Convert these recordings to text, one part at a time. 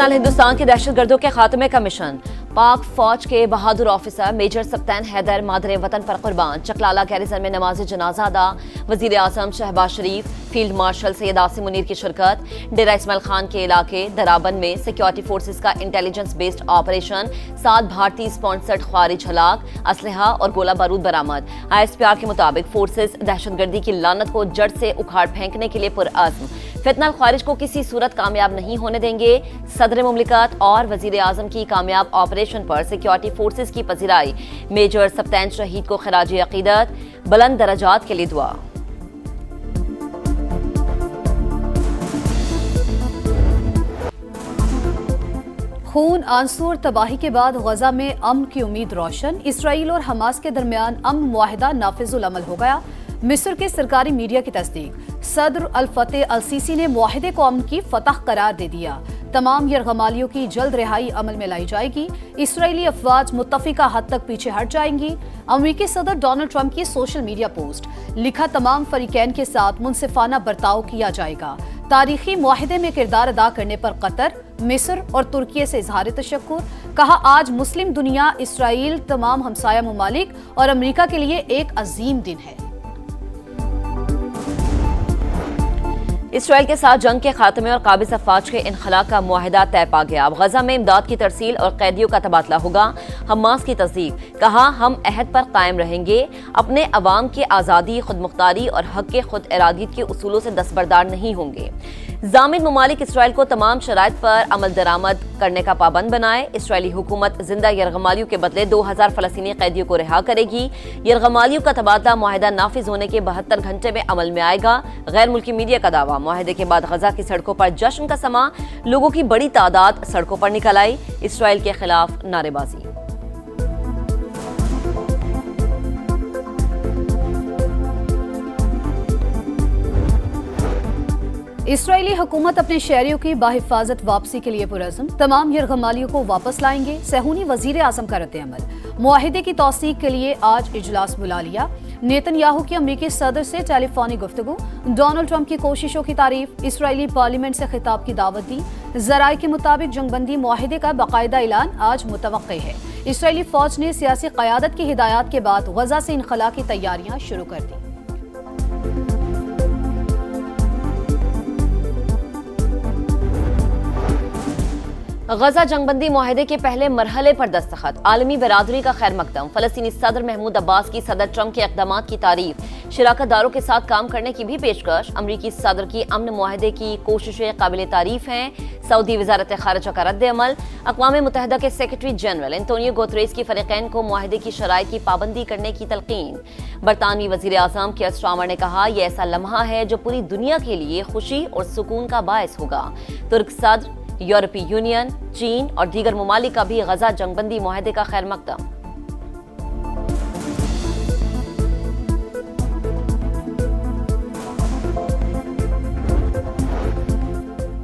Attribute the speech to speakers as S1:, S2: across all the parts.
S1: فلسطین ہندوستان کے دہشت گردوں کے خاتمے کا مشن، پاک فوج کے بہادر آفیسر میجر سبطین حیدر مادر وطن پر قربان، چکلالہ گیریزن میں نماز جنازہ ادا، وزیر اعظم شہباز شریف، فیلڈ مارشل سید عاصم منیر کی شرکت، ڈیرہ اسماعیل خان کے علاقے درابن میں سیکیورٹی فورسز کا انٹیلیجنس بیسڈ آپریشن، 7 بھارتی سپانسرڈ خوارج ہلاک، اسلحہ اور گولہ بارود برآمد۔ ISPR کے مطابق فورسز دہشت گردی کی لعنت کو جڑ سے اکھاڑ پھینکنے کے لیے پرعزم، فتنہ الخوارج کو کسی صورت کامیاب نہیں ہونے دیں گے۔ صدر مملکت اور وزیر اعظم کی کامیاب آپریشن پر سیکیورٹی فورسز کی پذیرائی، میجر سبطین شہید کو خراج عقیدت، بلند درجات کے لیے دعا۔
S2: خون آنسور تباہی کے بعد غزہ میں امن کی امید روشن، اسرائیل اور حماس کے درمیان امن معاہدہ نافذ العمل ہو گیا۔ مصر کے سرکاری میڈیا کی تصدیق، صدر الفتح السیسی نے معاہدے کو امن کی فتح قرار دے دیا۔ تمام یرغمالیوں کی جلد رہائی عمل میں لائی جائے گی، اسرائیلی افواج متفقہ حد تک پیچھے ہٹ جائیں گی۔ امریکی صدر ڈونلڈ ٹرمپ کی سوشل میڈیا پوسٹ، لکھا تمام فریقین کے ساتھ منصفانہ برتاؤ کیا جائے گا۔ تاریخی معاہدے میں کردار ادا کرنے پر قطر، مصر اور ترکیے سے اظہار تشکر، کہا آج مسلم دنیا، اسرائیل، تمام ہمسایہ ممالک اور امریکہ کے لیے ایک عظیم دن ہے۔
S1: اسرائیل کے ساتھ جنگ کے خاتمے اور قابض افواج کے انخلاء کا معاہدہ طے پا گیا۔ اب غزہ میں امداد کی ترسیل اور قیدیوں کا تبادلہ ہوگا۔ حماس کی تصدیق، کہا ہم عہد پر قائم رہیں گے، اپنے عوام کی آزادی، خود مختاری اور حق کے خود ارادیت کے اصولوں سے دستبردار نہیں ہوں گے۔ ضامن ممالک اسرائیل کو تمام شرائط پر عمل درآمد کرنے کا پابند بنائے۔ اسرائیلی حکومت زندہ یرغمالیوں کے بدلے 2000 فلسطینی قیدیوں کو رہا کرے گی۔ یرغمالیوں کا تبادلہ معاہدہ نافذ ہونے کے 72 گھنٹے میں عمل میں آئے گا۔ غیر ملکی میڈیا کا دعویٰ، معاہدے کے بعد غزہ کی سڑکوں پر جشن کا سماں، لوگوں کی بڑی تعداد سڑکوں پر نکل آئی، اسرائیل کے خلاف نعرے بازی۔
S2: اسرائیلی حکومت اپنے شہریوں کی باحفاظت واپسی کے لیے پرعزم، تمام یرغمالیوں کو واپس لائیں گے۔ صہیونی وزیر اعظم کا رد عمل، معاہدے کی توثیق کے لیے آج اجلاس بلا لیا۔ نیتن یاہو کی امریکی صدر سے ٹیلی فونک گفتگو، ڈونلڈ ٹرمپ کی کوششوں کی تعریف، اسرائیلی پارلیمنٹ سے خطاب کی دعوت دی۔ ذرائع کے مطابق جنگ بندی معاہدے کا باقاعدہ اعلان آج متوقع ہے۔ اسرائیلی فوج نے سیاسی قیادت کی ہدایات کے بعد غزہ سے انخلاء کی تیاریاں شروع کر دیں۔
S1: غزہ جنگ بندی معاہدے کے پہلے مرحلے پر دستخط، عالمی برادری کا خیر مقدم، فلسطینی صدر محمود عباس کی صدر ٹرمپ کے اقدامات کی تعریف، شراکت داروں کے ساتھ کام کرنے کی بھی پیشکش۔ امریکی صدر کی امن معاہدے کی کوششیں قابل تعریف ہیں، سعودی وزارت خارجہ کا رد عمل۔ اقوام متحدہ کے سیکرٹری جنرل انتونیو گوتریس کی فریقین کو معاہدے کی شرائط کی پابندی کرنے کی تلقین۔ برطانوی وزیر اعظم کیئر سٹارمر نے کہا یہ ایسا لمحہ ہے جو پوری دنیا کے لیے خوشی اور سکون کا باعث ہوگا۔ ترک صدر، یورپی یونین، چین اور دیگر ممالک کا بھی غزہ جنگ بندی معاہدے کا خیر مقدم۔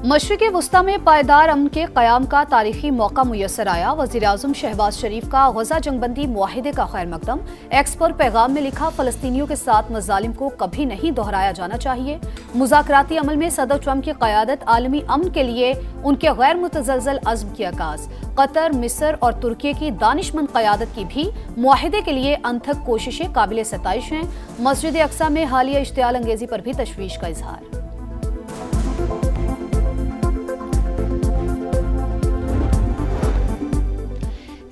S2: مشرق وسطی میں پائیدار امن کے قیام کا تاریخی موقع میسر آیا، وزیر اعظم شہباز شریف کا غزہ جنگ بندی معاہدے کا خیر مقدم۔ ایکس پر پیغام میں لکھا فلسطینیوں کے ساتھ مظالم کو کبھی نہیں دہرایا جانا چاہیے۔ مذاکراتی عمل میں صدر ٹرمپ کی قیادت، عالمی امن کے لیے ان کے غیر متزلزل عزم کی عکاس۔ قطر، مصر اور ترکیے کی دانشمند قیادت کی بھی معاہدے کے لیے انتھک کوششیں قابل ستائش ہیں۔ مسجد اقصی میں حالیہ اشتعال انگیزی پر بھی تشویش کا اظہار۔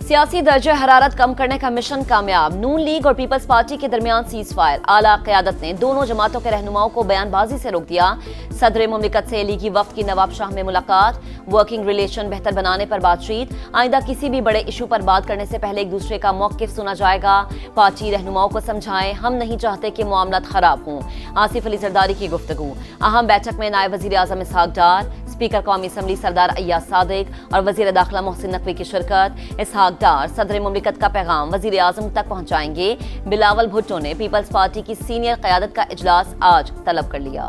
S1: سیاسی درجہ حرارت کم کرنے کا مشن کامیاب، نون لیگ اور پیپلز پارٹی کے درمیان سیز فائر، اعلیٰ قیادت نے دونوں جماعتوں کے رہنماؤں کو بیان بازی سے روک دیا۔ صدر مملکت سے لیگی وفد کی نواب شاہ میں ملاقات، ورکنگ ریلیشن بہتر بنانے پر بات چیت، آئندہ کسی بھی بڑے ایشو پر بات کرنے سے پہلے ایک دوسرے کا موقف سنا جائے گا۔ پارٹی رہنماؤں کو سمجھائیں ہم نہیں چاہتے کہ معاملات خراب ہوں، آصف علی زرداری کی گفتگو۔ اہم بیٹھک میں نائب وزیر اعظم اسحاق ڈار، اسپیکر قومی اسمبلی سردار ایاز صادق اور وزیر داخلہ محسن نقوی کی شرکت۔ اسحاق ڈار صدر مملکت کا پیغام وزیر اعظم تک پہنچائیں گے۔ بلاول بھٹو نے پیپلز پارٹی کی سینئر قیادت کا اجلاس آج طلب کر لیا۔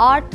S2: 8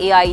S1: AI